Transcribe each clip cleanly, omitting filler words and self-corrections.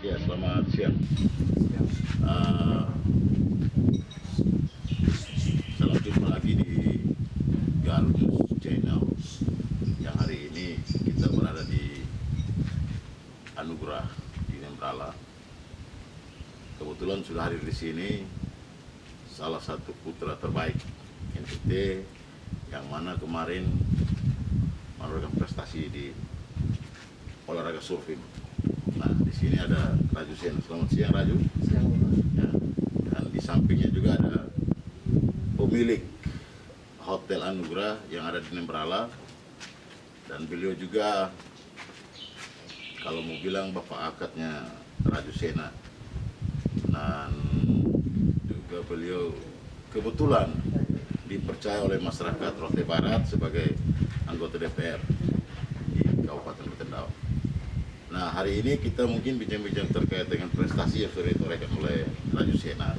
Ya, selamat siang. Siap. Uh, Salam jumpa lagi di Garut News Channel. Yang hari ini kita berada di Anugerah di Nembrala. Kebetulan sudah hadir di sini salah satu putra terbaik NTT yang mana kemarin menurunkan prestasi di olahraga surfing. Nah, di sini ada Raju Sena. Selamat siang, Raju. Siang, Pak. Ya, dan di sampingnya juga ada pemilik Hotel Anugerah yang ada di Nembrala, dan beliau juga kalau mau bilang bapak akadnya Raju Sena, dan juga beliau kebetulan dipercaya oleh masyarakat Rote Barat sebagai anggota DPR di Kabupaten Rotendao. Nah, hari ini kita mungkin bincang-bincang terkait dengan prestasi yang sudah ditorehkan oleh Raju Sena,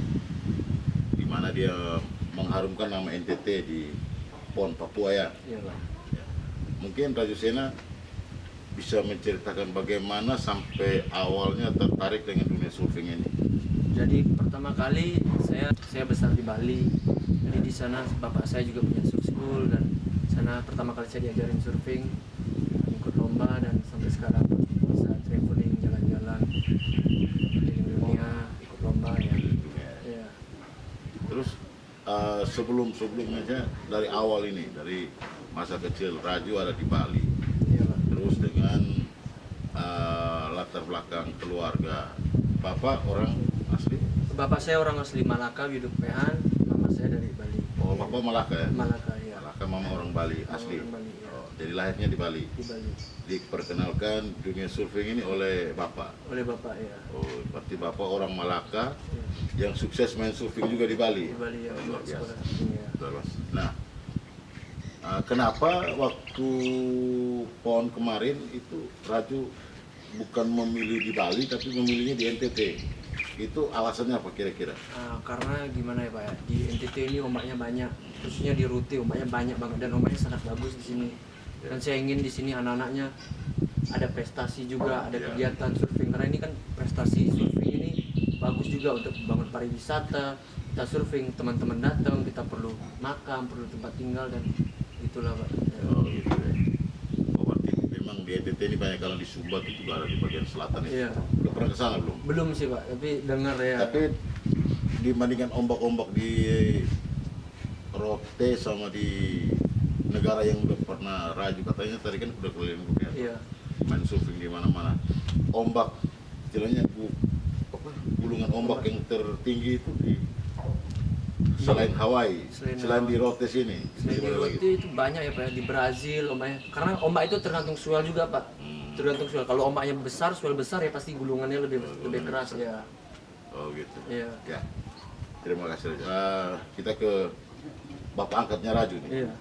di mana dia mengharumkan nama NTT di PON Papua ya. Iya, Pak. Ya. Mungkin Raju Sena bisa menceritakan bagaimana sampai awalnya tertarik dengan dunia surfing ini. Jadi pertama kali saya besar di Bali. Jadi di sana bapak saya juga punya surf school, dan sana pertama kali saya diajarin surfing, ikut lomba, dan sampai sekarang bisa traveling, jalan-jalan keliling dunia, ikut lomba ya. Iya. Terus sebelumnya aja dari awal ini, dari masa kecil Raju ada di Bali, Iya, Pak. terus dengan latar belakang keluarga, bapak orang asli. Bapak saya orang asli Malaka, Widuk Pehan, mama saya dari Bali. Oh, bapak Malaka ya? Malaka, ya. Malaka, mama orang Bali Mama asli. orang Bali, ya. Oh, jadi lahirnya di Bali. Di Bali. Diperkenalkan dunia surfing ini oleh bapak. Oleh bapak, ya. Oh, berarti bapak orang Malaka Ya. yang sukses main surfing juga di Bali. Di Bali, ya. Oh, luar biasa. Sekolah surfing, ya. Luar biasa. Nah, kenapa waktu PON kemarin itu Raju bukan memilih di Bali tapi memilihnya di NTT? Itu alasannya apa kira-kira? Karena gimana ya Pak ya, di NTT ini ombaknya banyak, khususnya di Rute ombaknya banyak banget, dan ombaknya sangat bagus di sini. Dan saya ingin di sini anak-anaknya ada prestasi juga, ada kegiatan surfing, karena ini kan prestasi surfing ini bagus juga untuk bangun pariwisata. Kita surfing, teman-teman datang, kita perlu makan, perlu tempat tinggal, dan itulah Pak. Oh gitu ya. Oh, berarti memang di NTT ini banyak, kalau di Sumba itu juga ada di bagian selatan itu. Iya. Udah pernah ke sana belum? Belum sih Pak, tapi dengar ya. Tapi dibandingkan ombak-ombak di Rote sama di negara yang udah pernah Raju, katanya tadi kan udah keliling dunia, Iya. main surfing di mana-mana. Ombak, istilahnya gulungan ombak yang tertinggi itu di selain Hawaii, selain di Rote sini. Selain di Rote itu banyak ya Pak ya, di Brazil ombaknya. Karena ombak itu tergantung swell juga Pak. Tergantung swell. Kalau ombaknya besar, swell besar ya pasti gulungannya lebih keras ya. Oh gitu. Iya. Ya. Terima kasih. Kita ke bapak angkatnya Raju nih. Iya.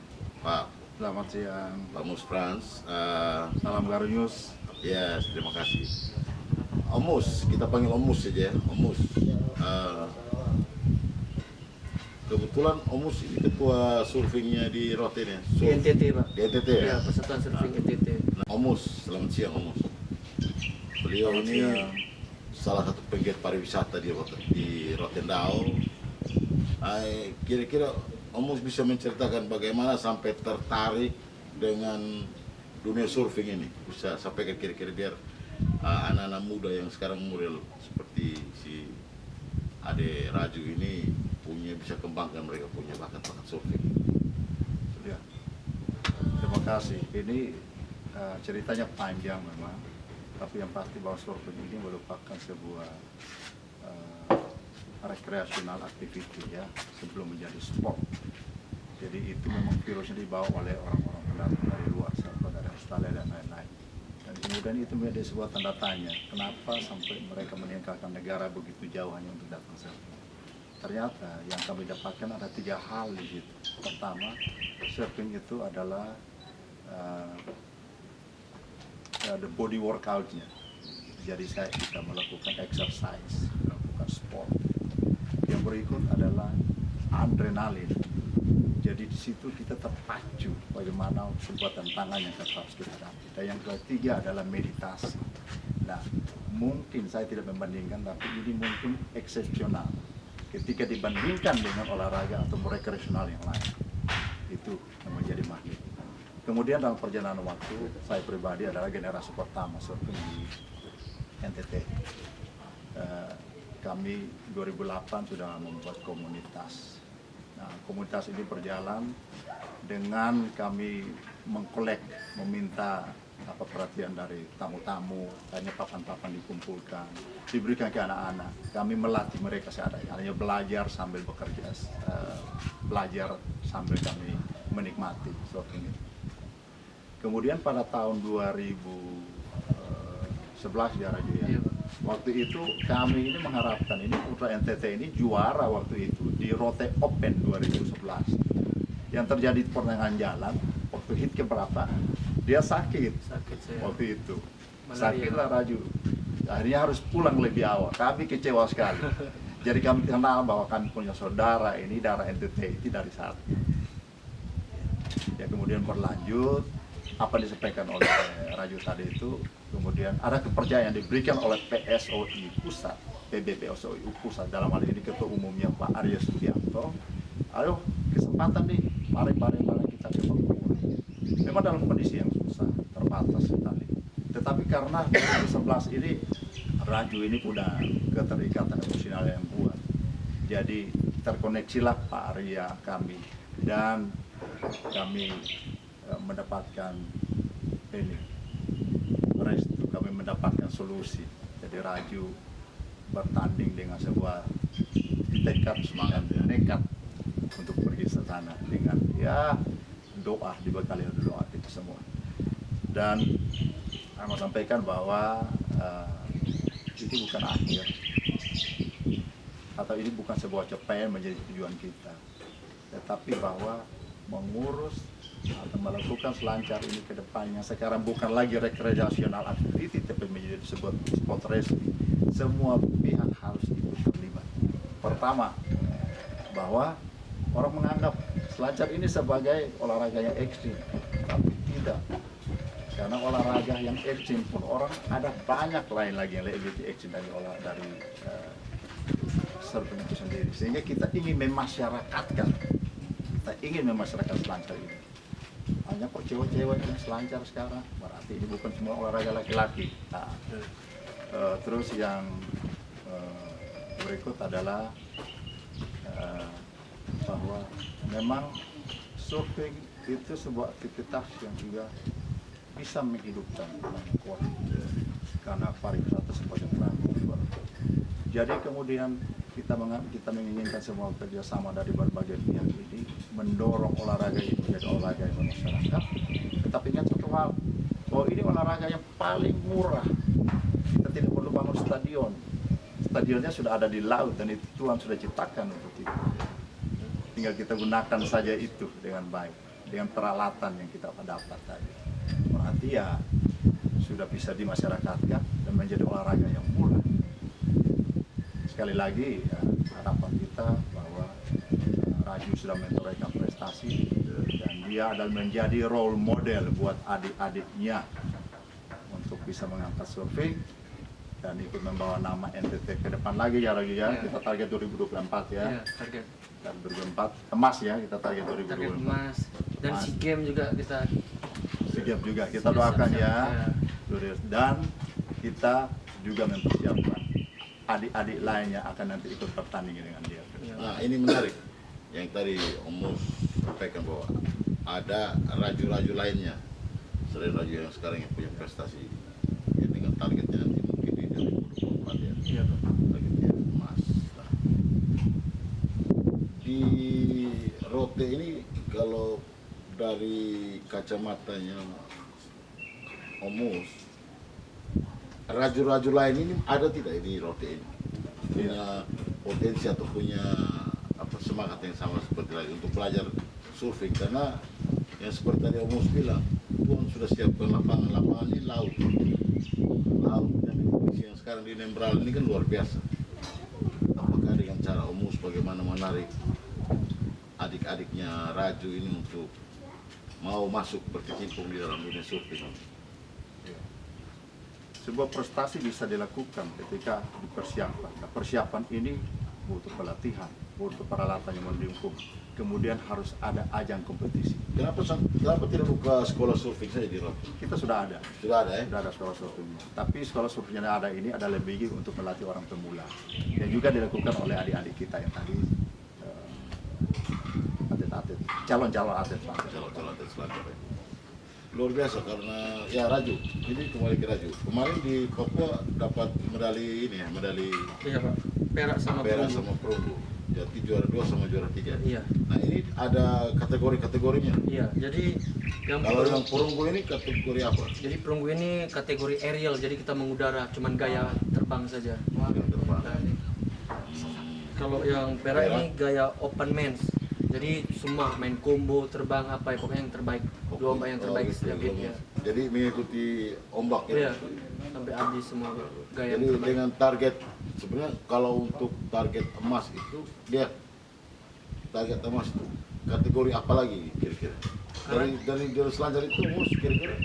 Pak Selamat siang. Mus Frans. Salam Garut News. Ya, terima kasih. Omus, kita panggil Omus saja ya. Omus. Kebetulan Omus ini ketua surfingnya di Rote nih. Di NTT Pak. Di NTT Iya, ya. Persatuan Surfing NTT. Nah, Omus, selamat siang Omus. Beliau Selamat ini siang. salah satu penggiat pariwisata di Rotendao. Kira-kira Omus bisa menceritakan bagaimana sampai tertarik dengan dunia surfing ini? Bisa sampaikan kira-kira biar anak-anak muda yang sekarang model seperti si Ade Raju ini bisa kembangkan, mereka punya bakat-bakat surfing. Ya. Terima kasih. Ini ceritanya panjang memang, tapi yang pasti bahwa surfing ini merupakan sebuah rekreasional activity ya, sebelum menjadi sport. Jadi itu memang virusnya dibawa oleh orang-orang pendatang dari luar, seperti dari Australia dan lain-lain. Dan kemudian itu menjadi sebuah tanda tanya, kenapa sampai mereka meninggalkan negara begitu jauh hanya untuk datang surfing. Ternyata yang kami dapatkan ada 3 hal di situ. Pertama, surfing itu adalah the body workout-nya. Jadi saya bisa melakukan exercise, melakukan sport. Yang berikut adalah adrenalin. Jadi di situ kita terpacu bagaimana sebuah tantangan yang kita harus kita hadapi. Dan yang ketiga adalah meditasi. Nah, mungkin saya tidak membandingkan, tapi ini mungkin eksepsional ketika dibandingkan dengan olahraga atau rekreasional yang lain. Itu yang menjadi magnet. Kemudian dalam perjalanan waktu, saya pribadi adalah generasi pertama surfing di NTT. Kami 2008 sudah membuat komunitas. Nah, komunitas ini berjalan dengan kami mengkolek, meminta perhatian dari tamu-tamu, hanya papan-papan dikumpulkan, diberikan ke anak-anak. Kami melatih mereka seadanya, hanya belajar sambil bekerja, belajar sambil kami menikmati surfing ini. Kemudian pada tahun 2011 ya Raju ya. Waktu itu kami ini mengharapkan ini Putra NTT ini juara waktu itu di Rote Open 2011. Yang terjadi di pertengahan jalan, waktu hit keberapa, dia sakit saya. waktu itu. Malaria. Sakitlah Raju. Akhirnya harus pulang lebih awal. Kami kecewa sekali. Jadi kami kenal bahwa kami punya saudara ini darah NTT itu dari saat itu. Ya kemudian berlanjut, apa disampaikan oleh Raju tadi itu, kemudian ada kepercayaan diberikan oleh PSOI Pusat, PSOI Pusat, dalam hal ini Ketua Umumnya Pak Arya Sugianto. Ayo kesempatan nih, mari kita sepak bola. Memang dalam kondisi yang susah, terbatas sekali. Tetapi karena 2011 ini Raju ini punya keterikatan emosional yang kuat. Jadi terkoneksilah Pak Arya kami, dan kami mendapatkan ini restu, kami mendapatkan solusi. Jadi Raju bertanding dengan sebuah tekad, semangat, nekat untuk pergi ke sana dengan ya doa, dibekali doa itu semua. Dan saya mau sampaikan bahwa itu bukan akhir, atau ini bukan sebuah capaian menjadi tujuan kita, tetapi bahwa mengurus atau melakukan selancar ini ke depannya sekarang bukan lagi rekreasional activity, tapi menjadi sebuah sport racing. Semua pihak harus ikut terlibat. Pertama, bahwa orang menganggap selancar ini sebagai olahraga yang ekstrim, tapi tidak. Karena olahraga yang ekstrim pun orang ada banyak lain lagi yang lebih ekstrim dari surfing itu sendiri. Sehingga kita ingin memasyarakatkan, selancar ini. Hanya kok cewek-cewek yang selancar sekarang, berarti ini bukan semua olahraga laki-laki. Nah, terus yang berikut adalah bahwa memang surfing itu sebuah aktivitas yang juga bisa menghidupkan banyak orang, karena pariwisata sebagai transfer. Jadi kemudian kita menginginkan semua kerjasama dari berbagai pihak ini mendorong olahraga ini menjadi olahraga yang masyarakat. Tetapi ingat satu hal, bahwa ini olahraga yang paling murah. Kita tidak perlu bangun stadion. Stadionnya sudah ada di laut dan itu Tuhan sudah ciptakan untuk itu. Tinggal kita gunakan saja itu dengan baik, dengan peralatan yang kita dapat tadi. Berarti ya sudah bisa dimasyarakatkan dan menjadi olahraga yang murah. Sekali lagi ya, harapan kita bahwa Raju sudah menorehkan prestasi dan dia adalah menjadi role model buat adik-adiknya untuk bisa mengangkat surfing dan ikut membawa nama NTT ke depan lagi ya Raju ya. Kita target 2024 ya. Target. Dan 2024 emas ya, kita target 2024. Target emas. Dan SEA Games juga kita. SEA Games juga kita doakan ya. Dan kita juga mempersiapkan adik-adik lainnya akan nanti ikut bertanding dengan dia. Nah ini menarik, yang tadi Om Mus sampaikan bahwa ada raju-raju lainnya selain raju yang sekarang yang punya prestasi, ya dengan targetnya nanti mungkin di 2024 ya. Iya, Pak. Targetnya emas. Nah, di Rote ini kalau dari kacamatanya Om Mus, raju-raju lain ini ada tidak di Rote ini? Punya potensi atau punya semangat yang sama seperti lagi untuk belajar surfing, karena yang seperti tadi Om Mus bilang, Tuhan sudah siapkan lapangan ini laut dan kondisi yang sekarang di Nembral ini kan luar biasa. Apakah dengan cara Om Mus bagaimana menarik adik-adiknya raju ini untuk mau masuk berkecimpung di dalam dunia surfing? sebuah prestasi bisa dilakukan ketika dipersiapkan. Nah, persiapan ini butuh pelatihan, butuh peralatan yang mendukung. Kemudian harus ada ajang kompetisi. Kenapa tidak buka sekolah surfing saja di Rote? Kita sudah ada. Sudah ada ya? Sudah ada sekolah surfingnya. Tapi sekolah surfing yang ada ini adalah lebih untuk melatih orang pemula. Yang juga dilakukan oleh adik-adik kita yang tadi atlet-atlet, calon-calon atlet selancar. Calon-calon atlet selancar ya. Luar biasa karena ya Raju. Ini kembali ke Raju. Kemarin di Papua dapat medali ini ya, medali Iya Pak, perak sama perak perunggu. sama perunggu. Jadi juara 2 sama juara 3. Iya. Nah ini ada kategori-kategorinya. Iya, jadi yang Kalau yang perunggu ini kategori apa? jadi perunggu ini kategori aerial, jadi kita mengudara, cuman gaya terbang saja. Yang terbang. Kalau yang perak ini gaya open men's, jadi semua main combo, terbang apa ya, pokoknya yang terbaik, dua ombak yang terbaik gitu, setiap game ya. Jadi mengikuti ombak ya. Iya, sampai habis semua gaya Jadi yang terbaik. dengan target sebenarnya kalau untuk target emas itu dia target emas itu kategori apa lagi kira-kira? Dari selancar itu Mus, kira-kira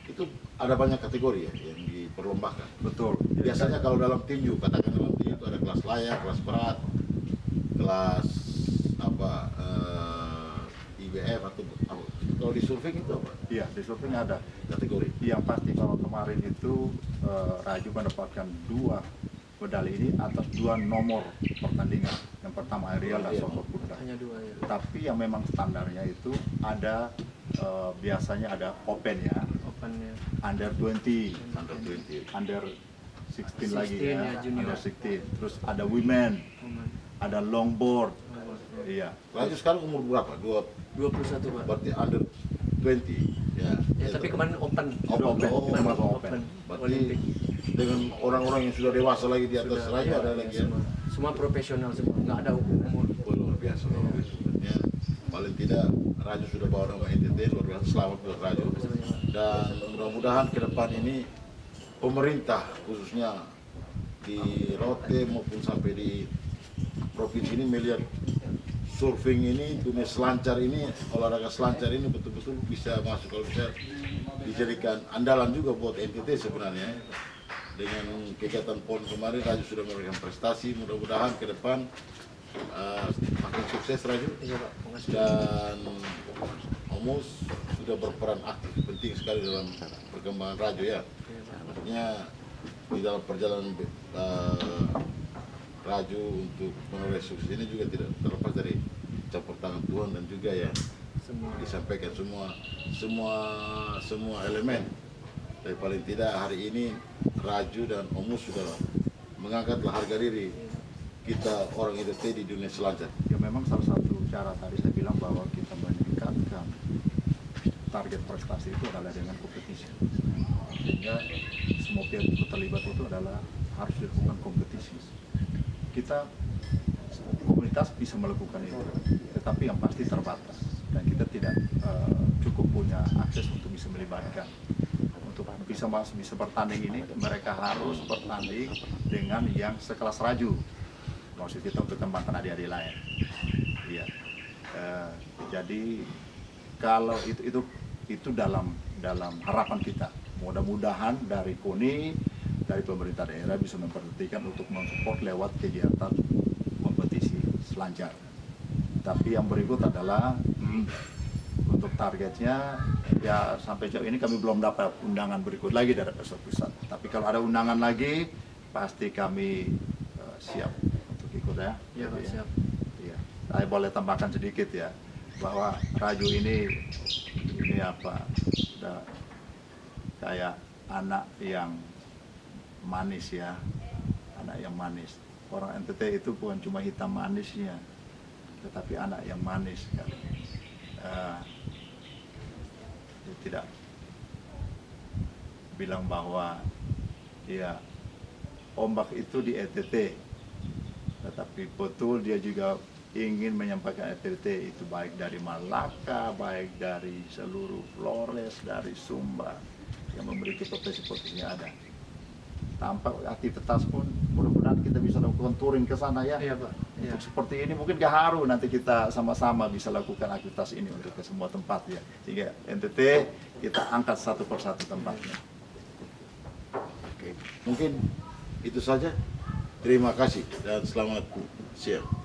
itu ada banyak kategori ya yang diperlombakan. Betul. Biasanya kalau dalam tinju, katakan dalam tinju itu ada kelas layak, kelas berat, kelas apa IBF atau apa. Kalau di surfing itu apa? Iya, di surfing ada. Kategori. Yang pasti kalau kemarin itu Raju mendapatkan 2 medali ini atas 2 nomor pertandingan. Yang pertama aerial dan sosok kuda. Hanya dua ya. Tapi yang memang standarnya itu ada biasanya ada open ya, Opennya. under 20, Under 20. under 16 lagi 16 ya, ya, junior. under 16. Terus ada women, Open. ada longboard. Iya. Raju sekarang umur berapa? 21 Pak. Berarti under 20. Ya. Ya, tapi kemarin open. Open. Open. Berarti Olimpik. dengan orang-orang yang sudah dewasa lagi di atas Sudah Raju ada lagi ya. semua profesional semua, nggak ada umur. Oh, luar biasa, luar biasa. Ya, paling tidak Raju sudah bawa nama NTT, luar biasa. Selamat buat Raju. Dan mudah-mudahan ke depan ini pemerintah khususnya di Rote maupun sampai di provinsi ini melihat surfing ini, dunia selancar ini, olahraga selancar ini betul-betul bisa masuk, kalau bisa dijadikan andalan juga buat NTT sebenarnya. Dengan kegiatan PON kemarin Raju sudah memberikan prestasi, mudah-mudahan ke depan makin sukses Raju. Iya Pak, makasih. Dan Omus sudah berperan aktif, penting sekali dalam perkembangan Raju ya. Iya, Pak. Artinya di dalam perjalanan Raju untuk menoleh sukses ini juga tidak terlepas dari campur tangan Tuhan dan juga ya Semua. disampaikan semua elemen. Tapi paling tidak hari ini Raju dan Omus sudah mengangkatlah harga diri kita orang IDT di dunia selancar. Ya memang salah satu cara tadi saya bilang bahwa kita meningkatkan target prestasi itu adalah dengan kompetisi. Sehingga semua pihak yang terlibat itu adalah harus dilakukan kompetisi. Kita komunitas bisa melakukan itu, tetapi yang pasti terbatas dan kita tidak cukup punya akses untuk bisa melibatkan. Untuk bisa bertanding ini mereka harus bertanding dengan yang sekelas Raju. Maksud kita untuk kembangkan adik-adik lain. Iya. Jadi kalau itu dalam harapan kita. Mudah-mudahan dari KONI, dari pemerintah daerah bisa memperhatikan untuk mensupport lewat kegiatan kompetisi selancar. Tapi yang berikut adalah untuk targetnya ya sampai jauh ini kami belum dapat undangan berikut lagi dari pusat pusat. Tapi kalau ada undangan lagi pasti kami siap untuk ikut ya. Iya Pak, siap. Iya. Saya boleh tambahkan sedikit ya bahwa Raju ini apa? Sudah kayak anak yang manis ya, anak yang manis. Orang NTT itu bukan cuma hitam manisnya, tetapi anak yang manis kan. Tidak bilang bahwa ya ombak itu di NTT, tetapi betul dia juga ingin menyampaikan NTT itu baik dari Malaka, baik dari seluruh Flores, dari Sumba yang memiliki potensi-potensi yang ada. Tanpa aktivitas pun mudah-mudahan kita bisa lakukan touring ke sana ya. Iya Pak. Iya. Untuk seperti ini mungkin gaharu nanti kita sama-sama bisa lakukan aktivitas ini untuk ke semua tempat ya. Sehingga NTT kita angkat satu persatu tempatnya. Oke. Mungkin itu saja. Terima kasih dan selamat siang.